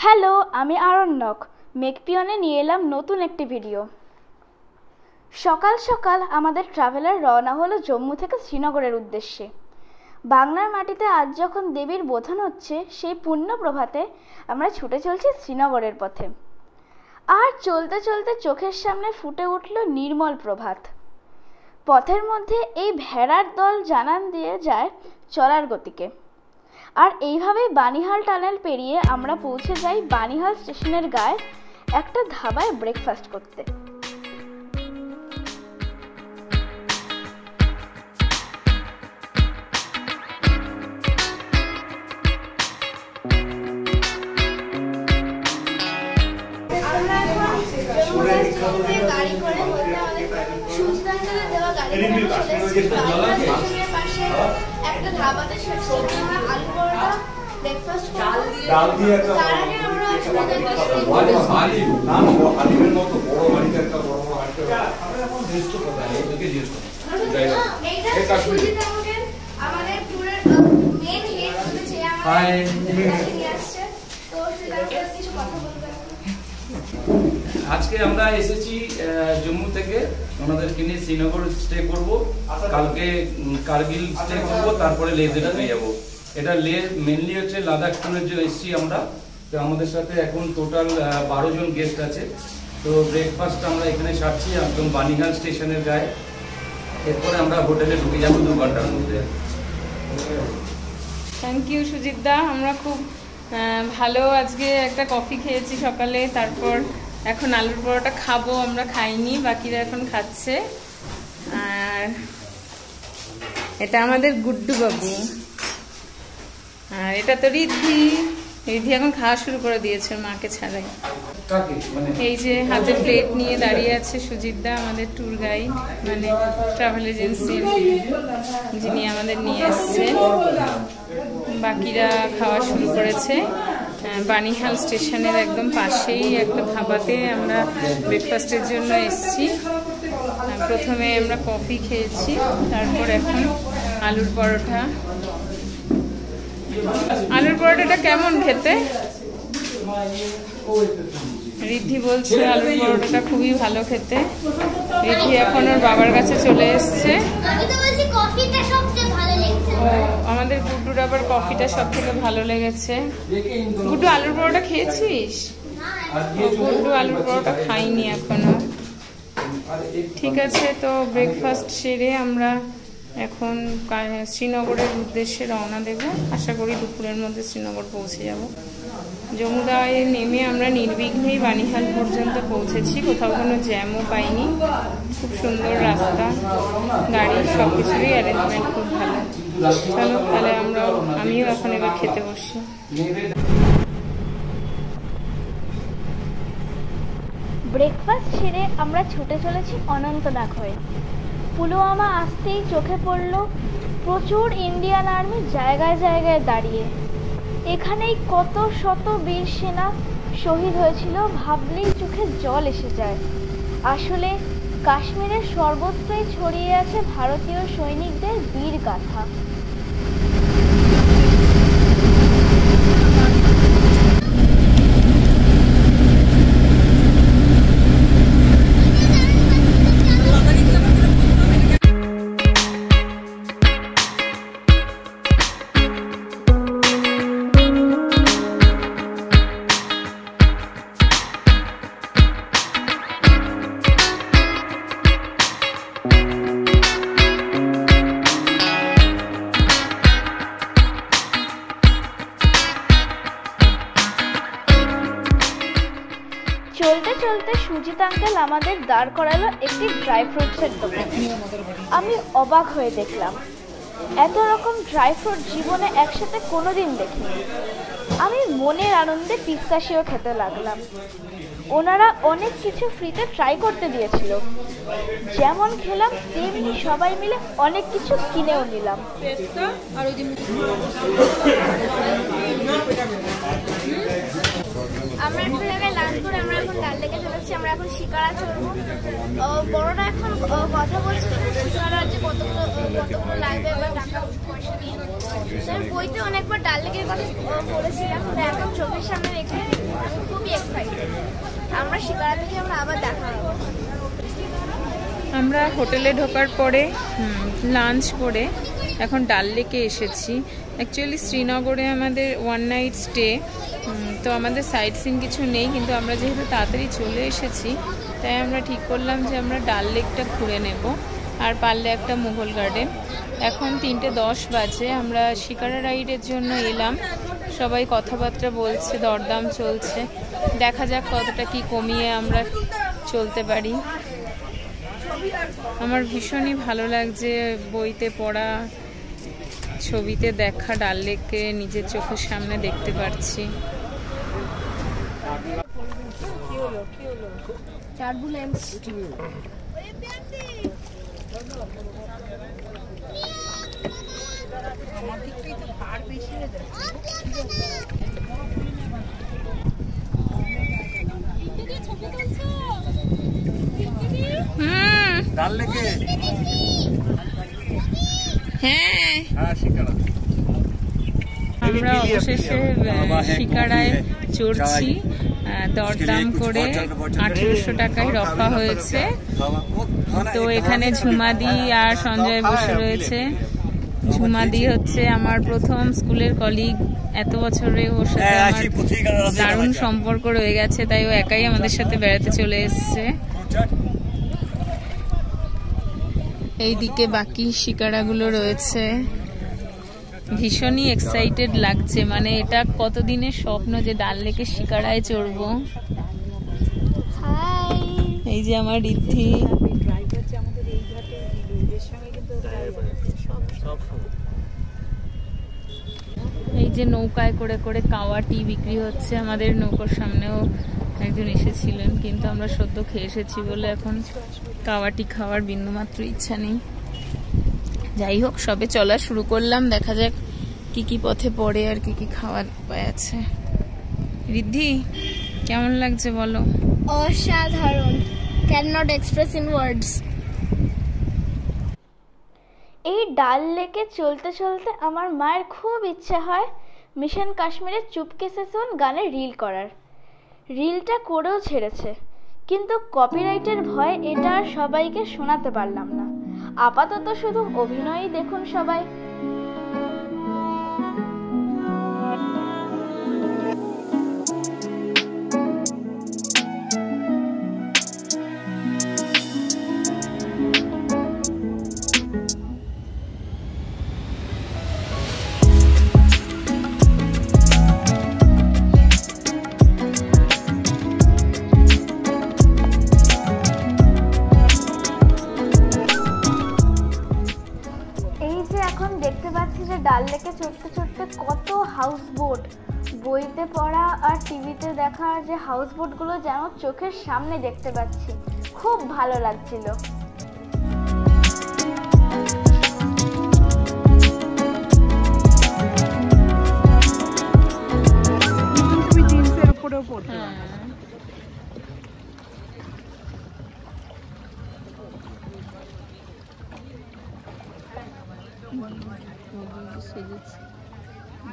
Hello, আমি আরণ্যক। মেকপিয়নে নিয়ে এলাম নতুন একটি ভিডিও। সকাল সকাল আমাদের ট্রাভেলার রওনা হলো জম্মু থেকে শ্রীনগরের উদ্দেশ্যে। বাংলার মাটিতে আজ যখন দেবীর বোধন হচ্ছে, সেই পুণ্য প্রভাতে আমরা ছুটে চলছি শ্রীনগরের পথে। আর চলতে চলতে চোখের সামনে ফুটে উঠল নির্মল প্রভাত। পথের মধ্যে এই ভেড়ার দল জানান দিয়ে যায় চলার গতিকে। আর এইভাবেই বানিহাল টানেল পেরিয়ে আমরা পৌঁছে যাই বানিহাল স্টেশনের গায়ে একটা ধাবায় ব্রেকফাস্ট করতে। একটা ধাবাতে আলু পরোটা ব্রেকফাস্ট ডাল দিয়ে একটা আমরা হালিমের মতো বড় হাড়িতে একটা বড় বড় হাড়িতে আমরা এখন রেস্ট করতে হয় ওদেরকে জিজ্ঞেস করুন এইটা সুজিত আমাদের ট্যুরের মেইন হেড হচ্ছে আমাদের নিয়ে আসছে। তো সেটা কিছু কথা বলতে আজকে আমরা এসেছি জম্মু থেকে, ওনাদেরকে নিয়ে শ্রীনগর স্টে করব, কালকে কারগিল স্টে করব, তারপরে লেহ হয়ে যাব। এটা লেহ মেনলি হচ্ছে লাদাখ ট্যুরের জন্য এসেছি আমরা। তো আমাদের সাথে এখন টোটাল 12 জন গেস্ট আছে। তো ব্রেকফাস্ট আমরা এখানে সারছি একদম বানিহাল স্টেশনের গায়ে। এরপরে আমরা হোটেলে ঢুকে যাবো 2 ঘন্টার মধ্যে। থ্যাংক ইউ সুজিত দা। আমরা খুব ভালো আজকে একটা কফি খেয়েছি সকালে, তারপর এখন আলুর পরোটা খাবো। আমরা খাইনি, বাকিরা এখন খাচ্ছে। আর এটা আমাদের গুড্ডু বাবু, আর এটা তো রিদ্ধি। রিদ্ধি এখন খাওয়া শুরু করে দিয়েছে মাকে ছাড়াই। এই যে হাতে প্লেট নিয়ে দাঁড়িয়ে আছে সুজিত দা, আমাদের ট্যুর গাইড, মানে ট্রাভেল এজেন্সির যিনি আমাদের নিয়ে এসছে। বাকিরা খাওয়া শুরু করেছে। বানিহাল স্টেশনের একদম পাশেই একটা ধাবাতে আমরা ব্রেকফাস্টের জন্য এসেছি। প্রথমে আমরা কফি খেয়েছি, তারপর এখন আলুর পরোটা। আলুর পরোটাটা কেমন খেতে? রিদ্ধি বলছে আলুর পরোটাটা খুবই ভালো খেতে। রিদ্ধি এখন ওর বাবার কাছে চলে এসছে। আমাদের গুড্ডুর আবার কফিটা সব থেকে ভালো লেগেছে। গুড্ডু আলুর পরোটা খেয়েছিস? গুড্ডু আলুর পরোটা খাইনি এখনো। ঠিক আছে, তো ব্রেকফাস্ট সেরে আমরা এখন শ্রীনগরের উদ্দেশ্যে রওনা দেব। আশা করি দুপুরের মধ্যে শ্রীনগর পৌঁছে যাব। জমুদায় নেমে আমরা নির্বিঘ্নেই বানিহাল পর্যন্ত পৌঁছেছি, কোথাও কোনো জ্যামও পাইনি। খুব সুন্দর রাস্তা, গাড়ি, সব কিছুরই অ্যারেঞ্জমেন্ট খুব ভালো। চলো তাহলে আমিও এখন এবার খেতে বসি। ব্রেকফাস্ট সেরে আমরা ছুটে চলেছি অনন্তনাগ হয়ে। পুলওয়ামা আসতেই চোখে পড়ল প্রচুর ইন্ডিয়ান আর্মি জায়গায় জায়গায় দাঁড়িয়ে। এখানেই কত শত বীর সেনা শহীদ হয়েছিল, ভাবলেই চোখে জল এসে যায়। আসলে কাশ্মীরের সর্বত্রই ছড়িয়ে আছে ভারতীয় সৈনিকদের বীর গাথা। চলতে চলতে সুজিত আঙ্কেল আমাদের দাঁড় করালো একটি ড্রাই ফ্রুটসের দোকান। আমি অবাক হয়ে দেখলাম, এত রকম ড্রাই ফ্রুট জীবনে একসাথে কোনোদিন দেখিনি। আমি মনের আনন্দে পিস্তাশিও খেতে লাগলাম। ওনারা অনেক কিছু ফ্রিতে ট্রাই করতে দিয়েছিল। যেমন খেলাম তেমনি সবাই মিলে অনেক কিছু কিনেও নিলাম। আমরা একটু জায়গায় লাঞ্চ করে আমরা এখন ডাল লেগে চলেছি। আমরা এখন শিকারা চলবো। বড়রা এখন কথা বলছিল শিকারা যে কতগুলো লাগবে বা টাকা পয়সা নিয়ে। বইতে অনেকবার ডাল লেগের কথা বলেছিলাম, এখন চোখের সামনে রেখে আমরা শিকারা থেকে আমরা আবার দেখা হবে। আমরা হোটেলে ঢোকার পরে লাঞ্চ করে এখন ডাল লেকে এসেছি। অ্যাকচুয়ালি শ্রীনগরে আমাদের 1 নাইট স্টে, তো আমাদের সাইট সিন কিছু নেই, কিন্তু আমরা যেহেতু তাড়াতাড়ি চলে এসেছি তাই আমরা ঠিক করলাম যে আমরা ডাল লেকটা ঘুরে নেব, আর পারলে একটা মুঘল গার্ডেন। এখন 3:10 বাজে, আমরা শিকারা রাইডের জন্য এলাম। সবাই কথাবার্তা বলছে, দরদাম চলছে, দেখা যাক কতটা কি কমিয়ে আমরা চলতে পারি। আমার ভীষণই ভালো লাগছে বইতে পড়া, ছবিতে দেখা ডাল লেককে নিজের চোখের সামনে দেখতে পাচ্ছি। ডাল লেকে আমরা অবশেষে শিকারায় চড়ছি। দরদাম করে 1800 টাকায় রফা হয়েছে। তো এখানে ঝুমাদি আর সঞ্জয় বসে রয়েছে। ঝুমাদি হচ্ছে আমার প্রথম স্কুলের কলিগ, এত বছরে ওর সাথে আমার দারুণ সম্পর্ক রয়ে গেছে, তাই ও একাই আমাদের সাথে বেড়াতে চলে এসছে। এইদিকে বাকি শিকারাগুলো রয়েছে। ভীষণই এক্সাইটেড লাগছে, মানে এটা কতদিনের স্বপ্ন যে ডাল লেকে শিকারায় চড়বো। এই যে আমার ঋদ্ধি, এই যে নৌকায় করে করে কাওয়া টি বিক্রি হচ্ছে। আমাদের নৌকার সামনেও একজন এসেছিলেন, কিন্তু আমরা সদ্য খেয়ে এসেছি বলে এখন কাওয়া টি খাওয়ার বিন্দুমাত্র ইচ্ছা নেই। যাই হোক, সবে চলা শুরু করলাম, দেখা যাক কি কি পথে পড়ে আর কি কি খাওয়ার উপায় আছে। ঋদ্ধি, কেমন লাগছে বলো? অসাধারণ, can not express in words. এই ডাল লেকে চলতে চলতে আমার মায়ের খুব ইচ্ছে হয় মিশন কাশ্মীরের চুপকে সে সুন গানের রিল করার। রিলটা করেও ছেড়েছে, কিন্তু কপিরাইটের ভয়ে এটা আর সবাইকে শোনাতে পারলাম না। আপাতত শুধু অভিনয়ই দেখুন সবাই। দেখতে পাচ্ছি যে ডাল লেকে চড়তে চড়তে কত হাউস বোট, বইতে পড়া আর টিভিতে দেখা যে হাউস বোটগুলো যেন চোখের সামনে দেখতে পাচ্ছি, খুব ভালো লাগছিল। তুমি জিন্সের উপরেও পড়তে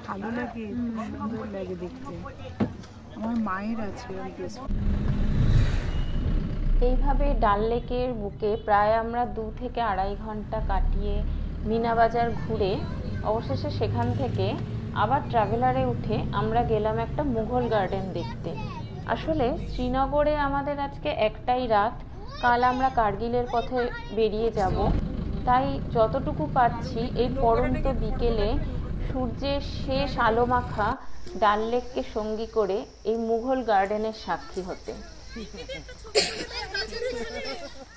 ভালো লাগে, সুন্দর লাগে দেখতে। আমার মায়ের আছে। এইভাবে ডাল লেকের বুকে প্রায় আমরা 2 থেকে 2.5 ঘন্টা কাটিয়ে মিনা বাজার ঘুরে অবশেষে সেখান থেকে আবার ট্রাভেলারে উঠে আমরা গেলাম একটা মুঘল গার্ডেন দেখতে। আসলে শ্রীনগরে আমাদের আজকে একটাই রাত, কাল আমরা কার্গিলের পথে বেরিয়ে যাব, তাই যতটুকু পারছি এই পড়ন্ত বিকেলে সূর্যের শেষ আলো মাখা ডাল লেককে সঙ্গী করে এই মুঘল গার্ডেনের সাক্ষী হতে।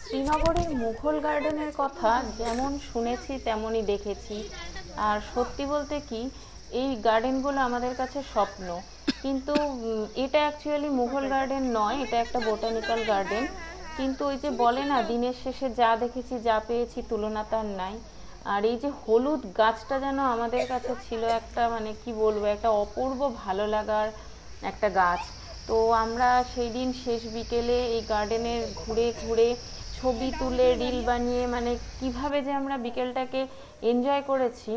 শ্রীনগরের মুঘল গার্ডেনের কথা যেমন শুনেছি তেমনই দেখেছি, আর সত্যি বলতে কি এই গার্ডেনগুলো আমাদের কাছে স্বপ্ন। কিন্তু এটা অ্যাকচুয়ালি মুঘল গার্ডেন নয়, এটা একটা বোটানিক্যাল গার্ডেন। কিন্তু ওই যে বলে না, দিনের শেষে যা দেখেছি যা পেয়েছি তুলনা তার নাই। আর এই যে হলুদ গাছটা যেন আমাদের কাছে ছিল একটা, মানে কি বলবো, একটা অপূর্ব ভালো লাগার একটা গাছ। তো আমরা সেই দিন শেষ বিকেলে এই গার্ডেনের ঘুরে ঘুরে ছবি তুলে রিল বানিয়ে, মানে কিভাবে যে আমরা বিকেলটাকে এনজয় করেছি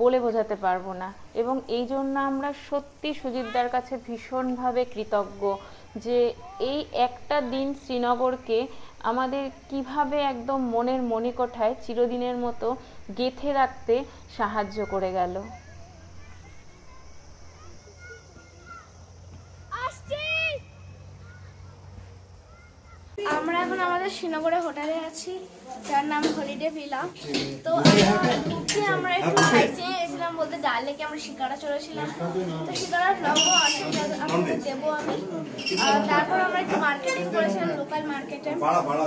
বলে বোঝাতে পারবো না। এবং এই জন্য আমরা সত্যি সুজিতদার কাছে ভীষণভাবে কৃতজ্ঞ যে এই একটা দিন শ্রীনগরকে আমাদের কিভাবে একদম মনের মণিকোঠায় চিরদিনের মতো গেঁথে রাখতে সাহায্য করে গেল। আমরা এখন আমাদের শ্রীনগরে হোটেলে আছি, যার নাম হলিডে ভিলা। তো আমরা একটু সাইটসিইং এসেছিলাম, বলতে ডাল লেকে আমরা শিকারা চলেছিলাম। তো শিকারার ব্লগও আছে, আপনাদের দেবো আমি। তারপর আমরা একটু মার্কেটিং করেছিলাম, লোকাল মার্কেটে।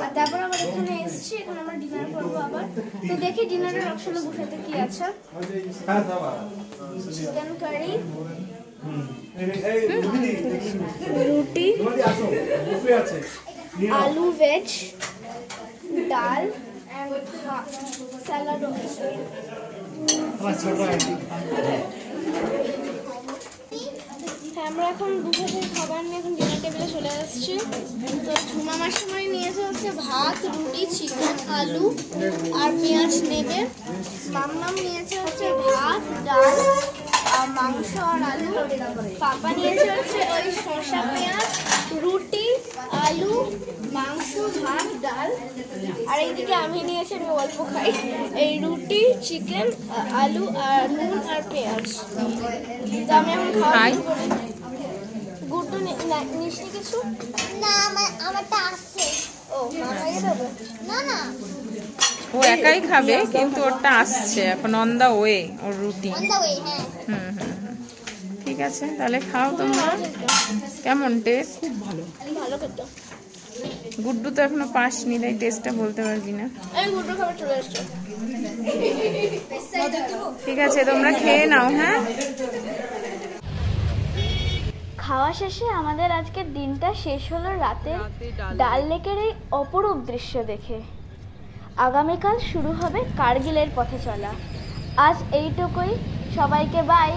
আর তারপর আমরা এখানে এসেছি, এখন আমরা ডিনার করবো আবার। তো দেখি ডিনারের অপশনে বুফেতে কি আছে। চিকেন কারি, রুটি, आलू वेज, दाल एंड सैलाड। আমরা এখন দুপুরে খাবার নিয়ে এখন ডিনার টেবিলে চলে আসছি। তো ঝুমা মাসিমাই নিয়েছে হচ্ছে ভাত, রুটি, চিকেন, আলু আর পেঁয়াজ নেবে। মামনাম নিয়েছে হচ্ছে ভাত, ডাল আর মাংস আর আলু। পাপা নিয়েছে হচ্ছে ওই শসা, পেঁয়াজ, রুটি, আলু, মাংস, ভাত, ডাল। আর এইদিকে আমি নিয়েছি, আমি অল্প খাই, এই রুটি, চিকেন, আলু আর নুন আর পেঁয়াজ। তো আমি এখন খাই। গুড্ডু নিশ্চয়ই কিছু না, আমারটা আছে। ও মা খাইয়ে দেবে? না না, ও একাই খাবে, কিন্তু ওরটা আসছে এখন অন দা ওয়ে, ওর রুটি। On the way. হ্যাঁ, ঠিক আছে, তাহলে খাও তোমরা। কেমন টেস্ট? খুব ভালো। ভালো খেতে। গুড্ডু তো এখনো পাসনি, তাই টেস্টটা বলতে পারবি না। আমি গুড্ডু খাবার চলে এসছি। ঠিক আছে, তোমরা খেয়ে নাও। হ্যাঁ, খাওয়া শেষে আমাদের আজকের দিনটা শেষ হলো রাতে ডাল লেকের এই অপরূপ দৃশ্য দেখে। আগামীকাল শুরু হবে কার্গিলের পথে চলা। আজ এইটুকুই, সবাইকে বাই।